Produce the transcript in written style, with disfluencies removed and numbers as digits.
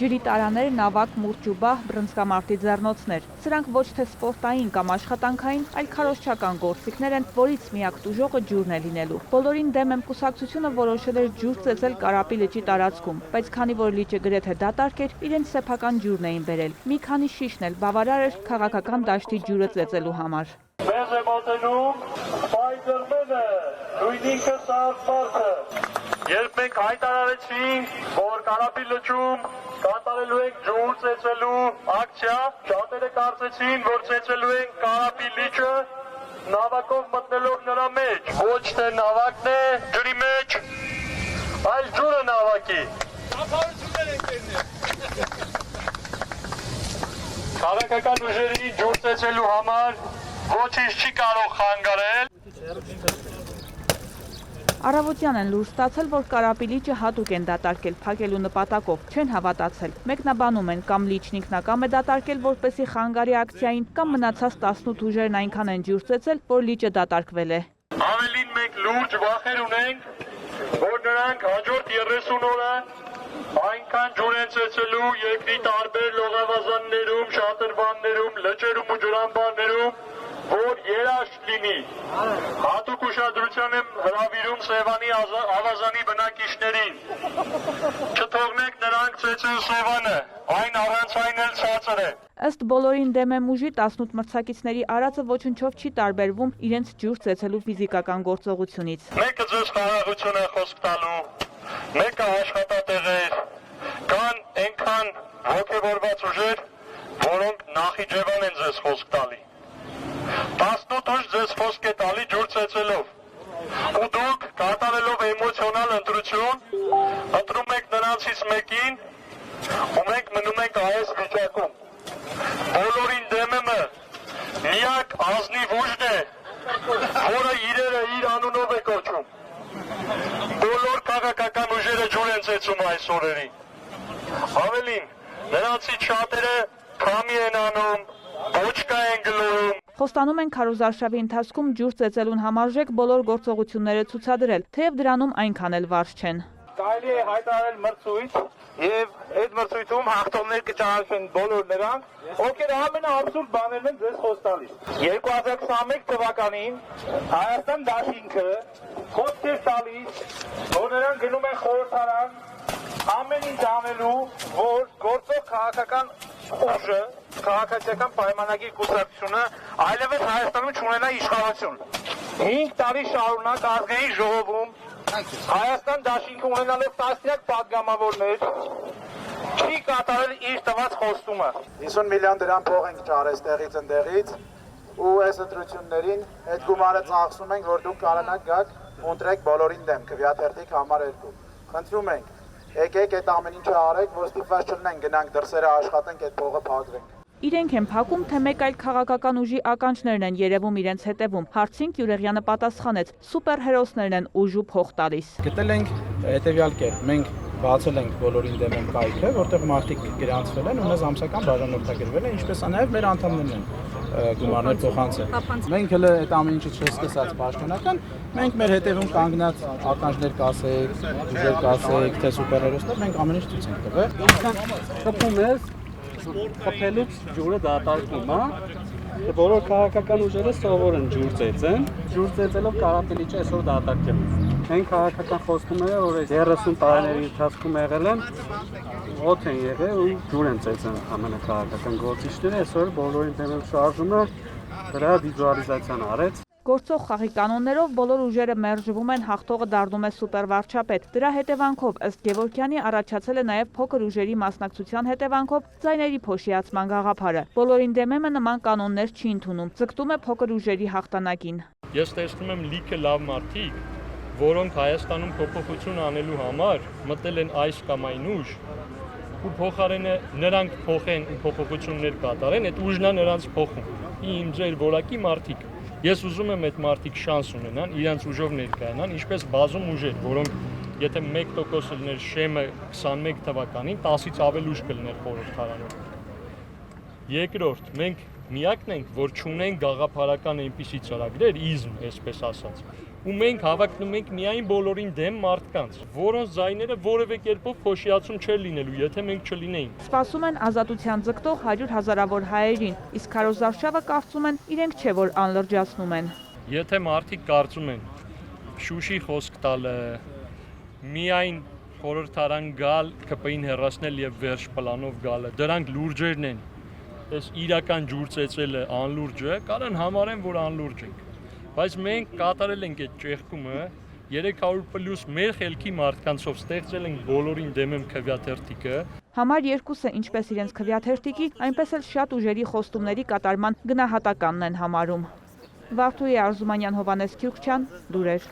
Ջրի տարաներ, նավակ, մուրճուբահ, բռնցքամարտի ձեռնոցներ։ Սրանք ոչ թե սպորտային կամ աշխատանքային, այլ քարոզչական գործիքներ են, որից միակ տուժողը ջուրն է լինելու։ Բոլորին դեմ եմ կուսակցությունը որոշել էր ջուր ծեծել Կարապի լճի տարածքում, բայց քանի որ լիճը գրեթե դատարկ էր, իրենց սեփական ջուրն էին բերել։ Մի քանի շիշն էլ բավարար էր քաղաքական դաշտի ջուրը ծեծելու համար։ Մեզ է մոտենում Spider-Man-ը, նույն ինքը South-Park-ը։ Երբ մենք հայտարարեցինք, որ Կարապի լճում կատարելու ենք ջուր ծեծելու ակցիա, շատերը կարծեցին, որ ծեծելու ենք Կարապի լիճը նավակով մտնելով նրա մեջ։ Ոչ թե նավակն է ջրի մեջ, այլ ջուրը նավակի։ Քաղաքական ուժերի ջուր ծեծելու համար ոչինչ չի կարող խանգարել։ Առավոտյան են լուր ստացել, որ Կարապի լիճը հատուկ են դատարկել փակելու նպատակով, չեն հավատացել։ Մեկնաբանում են կամ լիճն ինքնակամ է դատարկել որպեսի խանգարի ակցիային, կամ մնացած 18 ուժերն այնքան են ջուր ծեծել, որ լիճը դատարկվել է։ Ավելին մենք լուրջ վախեր ունենք, որ նրանք հաջորդ 30 օրը այնքան ջուր են ծեծելու երկրի տարբեր լողավազաններում, շատրվաններում, լճերում ու ջրամբարներում, որ երաշտ լինի։ Հատուկ ուշադրության եմ հրավիրում Սևանի ավազանի բնակիչներին։ Չթողնեք նրանք ծեծեն Սևանը, այն առանց այն էլ ցածր է։ Ըստ բոլորին դեմ եմ ուժի 18 մրցակիցների արածը ոչնչով չի տարբերվում իրենց ջուր ծեծելու ֆիզիկական գործողությունից։ Մեկը ձեզ խաղաղություն է խոսք տալու, մեկը աշխատատեղեր, կան այնքան ոգևորված ուժեր, որոնք Նախիջևան են ձեզ խոսք տալի։ 18 ուժ ձեզ խոսք է տալի ջուր ծեծելով։ Ու դուք կատարելով էմոցիոնալ ընտրություն, ընտրում եք նրանցից մեկին, ու մենք մնում ենք այս վիճակում։ Բոլորին դեմ եմ միակ ազնիվ ուժն է, որը իրերը իր անունով է կոչում։ Բոլոր քաղաքական ուժերը ջուր են ծեծում այս օրերին։ Ավելին, նրանցից շատերը քամի են անում, ոչկա են գլորում։ Խոստանում են քարոզարշավի ընթացքում ջուր ծեծելուն համարժեք բոլոր գործողությունները ցուցադրել, թեև դրանում այնքան էլ վարձ չեն։ Կարելի է հայտարարել մրցույթ եւ այդ մրցույթում հաղթողներ կճանաչվեն բոլոր նրանք, ովքեր ամենաաբսուրդ բաներն են ձեզ խոսք տալիս։ 2021 թվականին Հայաստան դաշինքը խոսք էր տալիս, որ նրանք գնում են խորհրդարան ամեն ինչ անելու, որ գործող քաղաքական ուժը, քաղաքացիական պայմանագիր կուսակցությունը այլևս Հայաստանում չունենա իշխանություն։ 5 տարի շարունակ ազգային ժողովում Հայաստան դաշինքը ունենալով տասնյակ պատգամավորներ չի կատարել իր տված խոստումը։ 50 միլիոն դրամ փող ենք ճարել տեղից ընդեղից ու այս ընտրություններին այդ գումարը ծախսում ենք, որ դուք կարողանաք գաք ընտրեք բոլորին դեմ, քվեաթերթիկ համար 2։ Խնդրում ենք, եկեք այդ ամեն ինչը արեք, որ ստիպված չլինենք գնանք դրսերը աշխատենք, այդ փողը փակվենք։ Իրենք են փակում, թե մեկ այլ քաղաքական ուժի ականջներն են երևում իրենց հետևում։ Հարցին Գյուրեղյանը պատասխանեց. սուպերհերոսներն են ուժ ու փող տալիս։ Գտել ենք հետևյալ կերպ, մենք բացել ենք բոլորին դեմ են կայքը, որտեղ մարդիկ գրանցվել են ու մեզ ամսական բաժանորդագրվել են, ինչպես նաև մեր անդամներն են գումարներ փոխանցել։ Մենք հենց այդ ամեն ինչը չսկսած պաշտոնական, մենք մեր հետևում կանգնած ականջներ կասեք, ուժեր կասեք, թե սուպերհերոսներ, մենք ամեն ինչ ցույց ենք տվել։ Խփում ես խփելուց ջուրը դատարկում, հա։ Բոլոր քաղաքական ուժերը սովոր են ջուր ծեծեն, ջուր ծեծելով Կարապի լիճը այսօր դատարկել։ Այն քաղաքական խոստումները, որ 30 տարիների ընթացքում եղել են, օդ են եղել ու ջուր են ծեծեն ամենաքաղաքական գործիչները, այսօր բոլորին դեմ շարժումը դրա վիզուալիզացիան արեց։ Գործող խաղի կանոններով բոլոր ուժերը մերժվում են, հաղթողը դառնում է սուպերվարչապետ։ Դրա հետևանքով, ըստ Գևորգյանի, առաջացել է նաև փոքր ուժերի մասնակցության հետևանքով ձայների փոշիացման գաղափարը։ Բոլորին դեմեմը նման կանոններ չի ընդունում, ձգտում է փոքր ուժերի հաղթանակին։ Ես տեսնում եմ լիքը լավ մարդիկ, որոնք Հայաստանում փոփոխություն անելու համար մտել են այս կամ այն ուժ, ու փոխարենը նրանք փոխեն ու փոփոխություններ կատարեն, այդ ուժն է նրանց փոխում։ Իմ ձեր որակի մարդիկ։ Ես ուզում եմ այդ մարդիկ շանս ունենան, իրենց ուժով ներկայանան, ինչպես բազում ուժեր, որոնք եթե 1% լիներ շեմը 21 թվականին, 10-ից ավել ուժ կլիներ խորհրդարանում։ Երկրորդ, մենք միակն ենք, որ չունենք գաղափարական այնպիսի ծրագրեր, իզմ, այսպես ասած, ու մենք հավակնում ենք միայն բոլորին դեմ մարդկանց, որոնց ձայները որևէ կերպով փոշիացում չէր լինելու, եթե մենք չլինեինք։ Սպասում են ազատության ձգտող 100 հազարավոր հայերին, իսկ Քարոզ Արշավը կարծում են իրենք չէ, որ անլրջացնում են։ Եթե մարդիկ կարծում են Շուշի խոսք տալը, միայն խորհրդարան գալ, ԿՊ-ին հեռացնել եւ վերջ պլանով գալը, դրանք լուրջերն են։ Այս իրական ջուր ծեծելը անլուրջ է, կարան համարեն, որ անլուրջ ենք։ Բայց մենք կատարել ենք այդ ճեղքումը 300+ մեր խելքի մարդկանցով ստեղծել ենք բոլորին դեմ եմ քվեաթերթիկը։ Համար 2-ը ինչպես իրենց քվեաթերթիկի, այնպես էլ շատ ուժերի խոստումների կատարման գնահատականն են համարում։ Վարդուհի Արզումանյան, Հովանես Քյուրքչյան, լուրեր։